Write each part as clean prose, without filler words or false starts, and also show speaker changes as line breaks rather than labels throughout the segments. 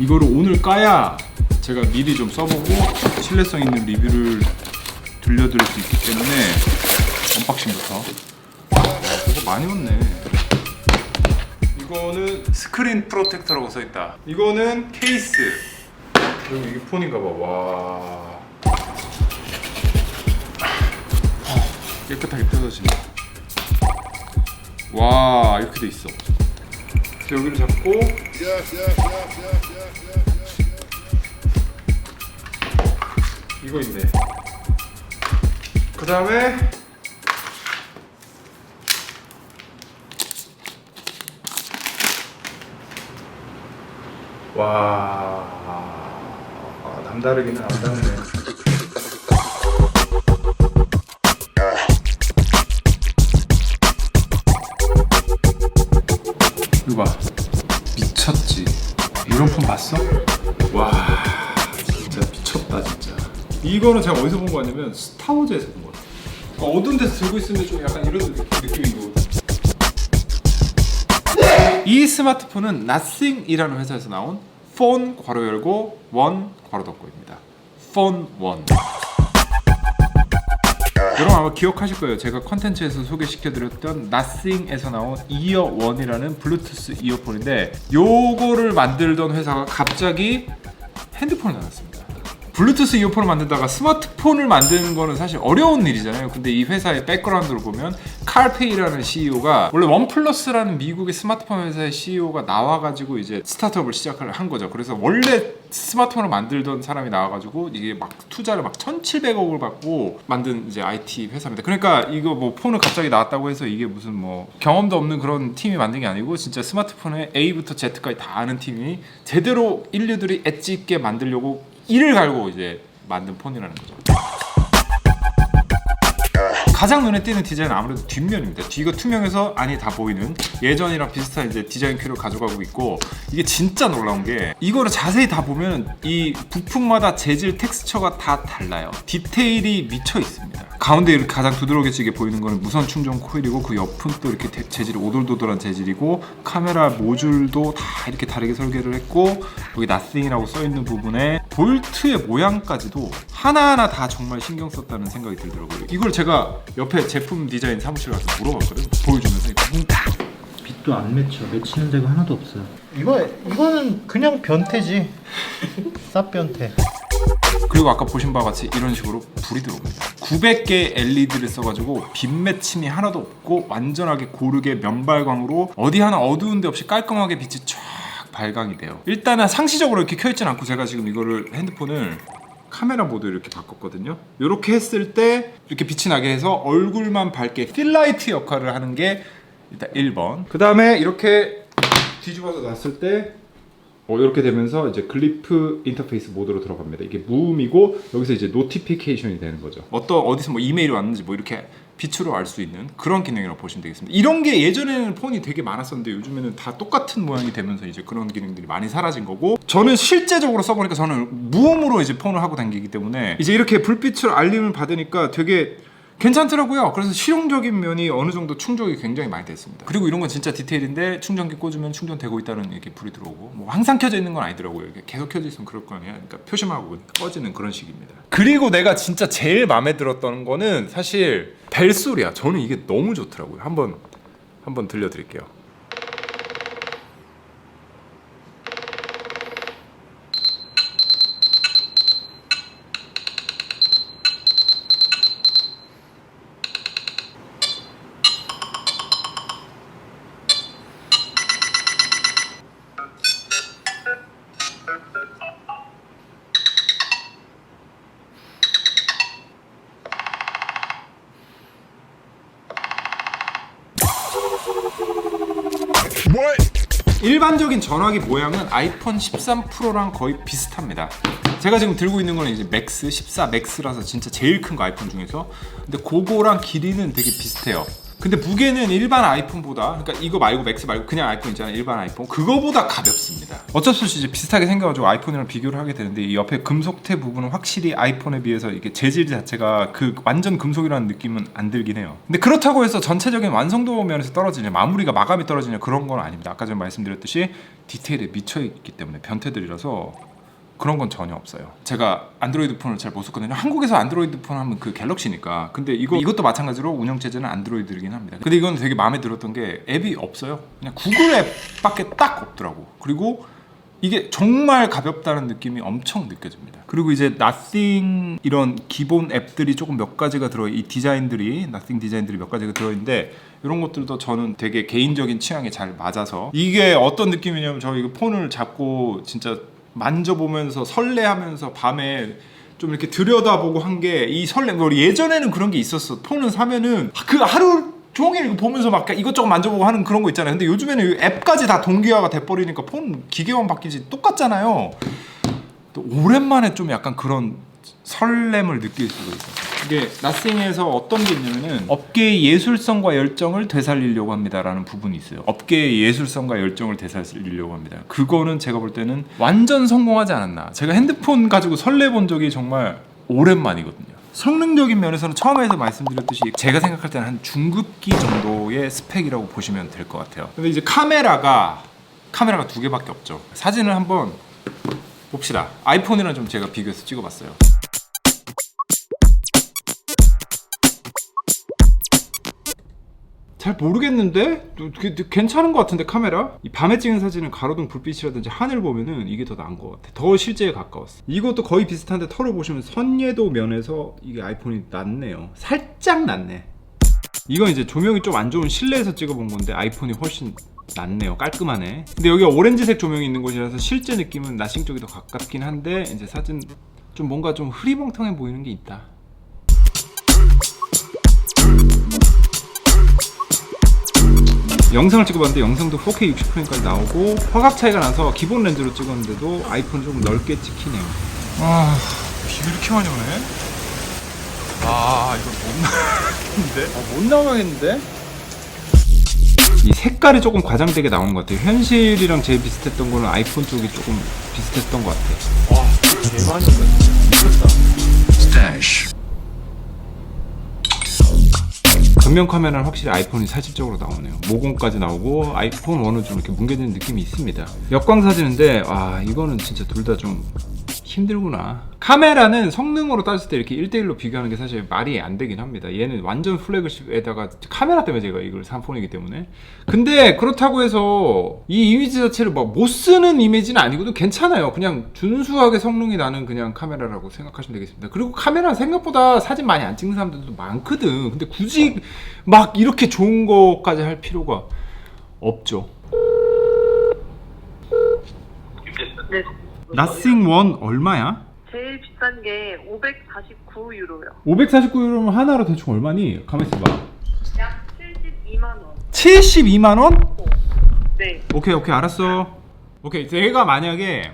이거를 오늘 까야 제가 미리 좀 써보고 신뢰성 있는 리뷰를 들려드릴 수 있기 때문에 언박싱부터. 그거 많이 왔네. 이거는 스크린 프로텍터라고 써있다. 이거는 케이스. 그리고 이게 폰인가봐. 와, 깨끗하게 펴져지네. 와, 이렇게 돼 있어. 그래서 여기를 잡고 이거 있네. 그 다음에 와, 남다르기는 안 닿네. 이거 봐, 미쳤지. 이런 폰 봤어? 와, 진짜 미쳤다 진짜. 이거는 제가 어디서 본 거 같냐면 스타워즈에서 본 거 같아. 그러니까 어두운 데서 들고 있으면 좀 약간 이런 느낌이고. 이 스마트폰은 Nothing이라는 회사에서 나온 폰 괄호 열고 원 괄호 닫고입니다. 폰 원. 여러분 아마 기억하실 거예요. 제가 컨텐츠에서 소개시켜드렸던 Nothing에서 나온 이어 원이라는 블루투스 이어폰인데, 요거를 만들던 회사가 갑자기 핸드폰을 나왔습니다. 블루투스 이어폰을 만들다가 스마트폰을 만드는 거는 사실 어려운 일이잖아요. 근데 이 회사의 백그라운드를 보면 칼페이라는 CEO가 원래 원플러스라는 미국의 스마트폰 회사의 CEO가 나와가지고 이제 스타트업을 시작을 한 거죠. 그래서 원래 스마트폰을 만들던 사람이 나와가지고 이게 막 투자를 막 1,700억을 받고 만든 이제 IT 회사입니다. 그러니까 이거 뭐 폰을 갑자기 나왔다고 해서 이게 무슨 뭐 경험도 없는 그런 팀이 만든 게 아니고, 진짜 스마트폰의 A부터 Z까지 다 아는 팀이 제대로 인류들이 엣지 있게 만들려고 이를 갈고 이제 만든 폰이라는 거죠. 가장 눈에 띄는 디자인은 아무래도 뒷면입니다. 뒤가 투명해서 안이 다 보이는 예전이랑 비슷한 이제 디자인 큐를 가져가고 있고, 이게 진짜 놀라운 게 이거를 자세히 다 보면 이 부품마다 재질 텍스처가 다 달라요. 디테일이 미쳐 있습니다. 가운데 이렇게 가장 두드러지게 보이는 거는 무선 충전 코일이고, 그 옆은 또 이렇게 재질이 오돌도돌한 재질이고, 카메라 모듈도 다 이렇게 다르게 설계를 했고, 여기 Nothing이라고 써있는 부분에 볼트의 모양까지도 하나하나 다 정말 신경 썼다는 생각이 들더라고요. 이걸 제가 옆에 제품 디자인 사무실 가서 물어봤거든요. 보여주면서
빛도 안 맺혀. 맺히는 데가 하나도 없어요. 이거는 그냥 변태지. 쌉변태.
그리고 아까 보신 바와 같이 이런 식으로 불이 들어옵니다. 900개의 LED를 써가지고 빛 맺힘이 하나도 없고 완전하게 고르게 면발광으로 어디 하나 어두운 데 없이 깔끔하게 빛이 쫙 발광이 돼요. 일단은 상시적으로 이렇게 켜있진 않고, 제가 지금 이거를 핸드폰을 카메라 모드 이렇게 바꿨거든요. 이렇게 했을 때 이렇게 빛이 나게 해서 얼굴만 밝게 필라이트 역할을 하는 게 일단 1번. 그 다음에 이렇게 뒤집어서 놨을 때 이렇게 되면서 이제 글리프 인터페이스 모드로 들어갑니다. 이게 무음이고, 여기서 이제 노티피케이션이 되는 거죠. 어디서 뭐 이메일이 왔는지 뭐 이렇게 빛으로 알 수 있는 그런 기능이라고 보시면 되겠습니다. 이런 게 예전에는 폰이 되게 많았었는데 요즘에는 다 똑같은 모양이 되면서 이제 그런 기능들이 많이 사라진 거고, 저는 실제적으로 써보니까 저는 무음으로 이제 폰을 하고 다니기 때문에 이제 이렇게 불빛으로 알림을 받으니까 되게 괜찮더라고요. 그래서 실용적인 면이 어느 정도 충족이 굉장히 많이 됐습니다. 그리고 이런 건 진짜 디테일인데, 충전기 꽂으면 충전되고 있다는 이렇게 불이 들어오고, 뭐 항상 켜져 있는 건 아니더라고요. 이렇게 계속 켜져 있으면 그럴 거 아니야. 그러니까 표시하고 꺼지는 그런 식입니다. 그리고 내가 진짜 제일 마음에 들었던 거는 사실 벨소리야. 저는 이게 너무 좋더라고요. 한번 들려드릴게요. 일반적인 전화기 모양은 아이폰 13 프로랑 거의 비슷합니다. 제가 지금 들고 있는 거는 이제 맥스 14 맥스라서 진짜 제일 큰 거 아이폰 중에서. 근데 그거랑 길이는 되게 비슷해요. 근데 무게는 일반 아이폰보다, 그러니까 이거 말고 맥스 말고 그냥 아이폰 있잖아요. 일반 아이폰 그거보다 가볍습니다. 어쩔 수 없이 이제 비슷하게 생겨가지고 아이폰이랑 비교를 하게 되는데 이 옆에 금속테 부분은 확실히 아이폰에 비해서 이게 재질 자체가 그 완전 금속이라는 느낌은 안 들긴 해요. 근데 그렇다고 해서 전체적인 완성도 면에서 떨어지냐, 마무리가 마감이 떨어지냐 그런 건 아닙니다. 아까 전에 말씀드렸듯이 디테일에 미쳐있기 때문에 변태들이라서 그런 건 전혀 없어요. 제가 안드로이드 폰을 잘 못 썼거든요. 한국에서 안드로이드 폰 하면 그 갤럭시니까. 근데 이것도 마찬가지로 운영 체제는 안드로이드이긴 합니다. 근데 이건 되게 마음에 들었던 게 앱이 없어요. 그냥 구글 앱밖에 딱 없더라고. 그리고 이게 정말 가볍다는 느낌이 엄청 느껴집니다. 그리고 이제 Nothing 이런 기본 앱들이 조금 몇 가지가 이 디자인들이 Nothing 디자인들이 몇 가지가 들어있는데 이런 것들도 저는 되게 개인적인 취향에 잘 맞아서 이게 어떤 느낌이냐면 저 이거 폰을 잡고 진짜 만져보면서 설레하면서 밤에 좀 이렇게 들여다보고 한 게 이 설렘. 예전에는 그런 게 있었어. 폰을 사면은 그 하루 종일 이거 보면서 막 이것저것 만져보고 하는 그런 거 있잖아요. 근데 요즘에는 앱까지 다 동기화가 돼버리니까 폰 기계만 바뀌지 똑같잖아요. 또 오랜만에 좀 약간 그런 설렘을 느낄 수가 있어요. 이게 나싱에서 어떤 게 있냐면은 업계의 예술성과 열정을 되살리려고 합니다라는 부분이 있어요. 업계의 예술성과 열정을 되살리려고 합니다. 그거는 제가 볼 때는 완전 성공하지 않았나. 제가 핸드폰 가지고 설레본 적이 정말 오랜만이거든요. 성능적인 면에서는 처음에서 말씀드렸듯이 제가 생각할 때는 한 중급기 정도의 스펙이라고 보시면 될 것 같아요. 근데 이제 카메라가 두 개밖에 없죠. 사진을 한번 봅시다. 아이폰이랑 좀 제가 비교해서 찍어봤어요. 잘 모르겠는데? 괜찮은 것 같은데 카메라? 이 밤에 찍은 사진은 가로등 불빛이라든지 하늘 보면은 이게 더 나은 것 같아. 더 실제에 가까웠어. 이것도 거의 비슷한데 털을 보시면 선예도 면에서 이게 아이폰이 낫네요. 살짝 낫네. 이건 이제 조명이 좀 안 좋은 실내에서 찍어본 건데 아이폰이 훨씬 낫네요. 깔끔하네. 근데 여기가 오렌지색 조명이 있는 곳이라서 실제 느낌은 나싱 쪽이 더 가깝긴 한데 이제 사진 좀 뭔가 좀 흐리멍텅해 보이는 게 있다. 영상을 찍어봤는데 영상도 4K 60프레임까지 나오고 화각 차이가 나서 기본 렌즈로 찍었는데도 아이폰이 조금 넓게 찍히네요. 아, 비가 이렇게 많이 오네. 아, 이거 못 나가겠는데? 이 색깔이 조금 과장되게 나오는 것 같아요. 현실이랑 제일 비슷했던 거는 아이폰 쪽이 조금 비슷했던 것 같아. 와, 대박이다. 미쳤다. 스태시. 전면 카메라는 확실히 아이폰이 사실적으로 나오네요. 모공까지 나오고 아이폰 1은 좀 이렇게 뭉개지는 느낌이 있습니다. 역광 사진인데 이거는 진짜 둘 다 좀 힘들구나. 카메라는 성능으로 따졌을 때 이렇게 1대1로 비교하는 게 사실 말이 안 되긴 합니다. 얘는 완전 플래그십에다가 카메라 때문에 제가 이걸 산 폰이기 때문에. 근데 그렇다고 해서 이 이미지 자체를 막 못 쓰는 이미지는 아니고도 괜찮아요. 그냥 준수하게 성능이 나는 그냥 카메라라고 생각하시면 되겠습니다. 그리고 카메라 생각보다 사진 많이 안 찍는 사람들도 많거든. 근데 굳이 막 이렇게 좋은 거까지 할 필요가 없죠.
네.
Nothing 1 얼마야?
제일 비싼 게 549유로요.
549유로면 하나로 대충 얼마니? 가만히 있어봐.
약 72만 원.
72만 원?
네.
오케이 알았어. 오케이 내가 만약에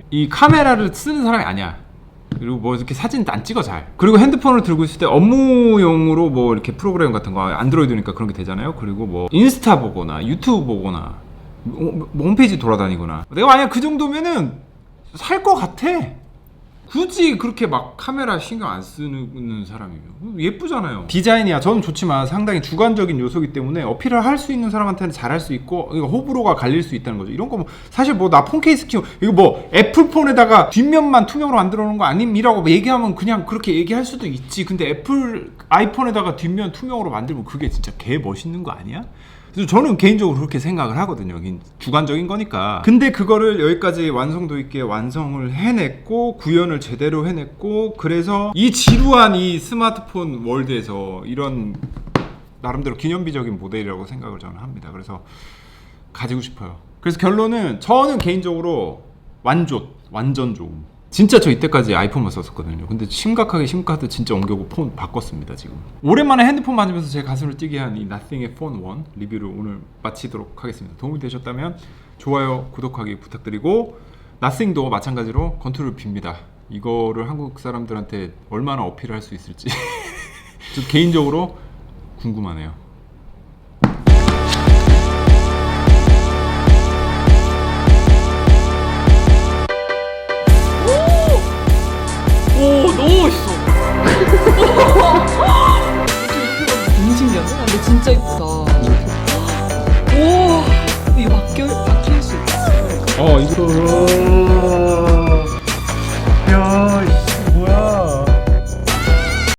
이 카메라를 쓰는 사람이 아니야. 그리고 뭐 이렇게 사진 안 찍어 잘. 그리고 핸드폰을 들고 있을 때 업무용으로 뭐 이렇게 프로그램 같은 거 안드로이드니까 그런 게 되잖아요. 그리고 뭐 인스타 보거나 유튜브 보거나 뭐 홈페이지 돌아다니거나 내가 만약 그 정도면은 살 것 같아. 굳이 그렇게 막 카메라 신경 안 쓰는 사람이면 예쁘잖아요. 디자인이야 저는 좋지만 상당히 주관적인 요소이기 때문에 어필을 할 수 있는 사람한테는 잘할 수 있고 호불호가 갈릴 수 있다는 거죠. 이런 거 뭐 사실 뭐 나 폰 케이스 키워 이거 뭐 애플폰에다가 뒷면만 투명으로 만들어 놓은 거 아님이라고 얘기하면 그냥 그렇게 얘기할 수도 있지. 근데 애플 아이폰에다가 뒷면 투명으로 만들면 그게 진짜 개 멋있는 거 아니야? 그래서 저는 개인적으로 그렇게 생각을 하거든요. 주관적인 거니까. 근데 그거를 여기까지 완성도 있게 완성을 해냈고 구현을 제대로 해냈고 그래서 이 지루한 이 스마트폰 월드에서 이런 나름대로 기념비적인 모델이라고 생각을 저는 합니다. 그래서 가지고 싶어요. 그래서 결론은 저는 개인적으로 완전 좋음. 진짜 저 이때까지 아이폰만 썼었거든요. 근데 심각하게 심카드 진짜 옮겨고 폰 바꿨습니다 지금. 오랜만에 핸드폰 만지면서 제 가슴을 뛰게 한 이 Nothing의 폰 1 리뷰를 오늘 마치도록 하겠습니다. 도움이 되셨다면 좋아요, 구독하기 부탁드리고 Nothing도 마찬가지로 건투를 빕니다. 이거를 한국 사람들한테 얼마나 어필을 할 수 있을지 저 개인적으로 궁금하네요.
오 너무 멋있어. 너무 신기하다. 근데 진짜 이쁘다. 오 이거 바뀔 수 있어.
이거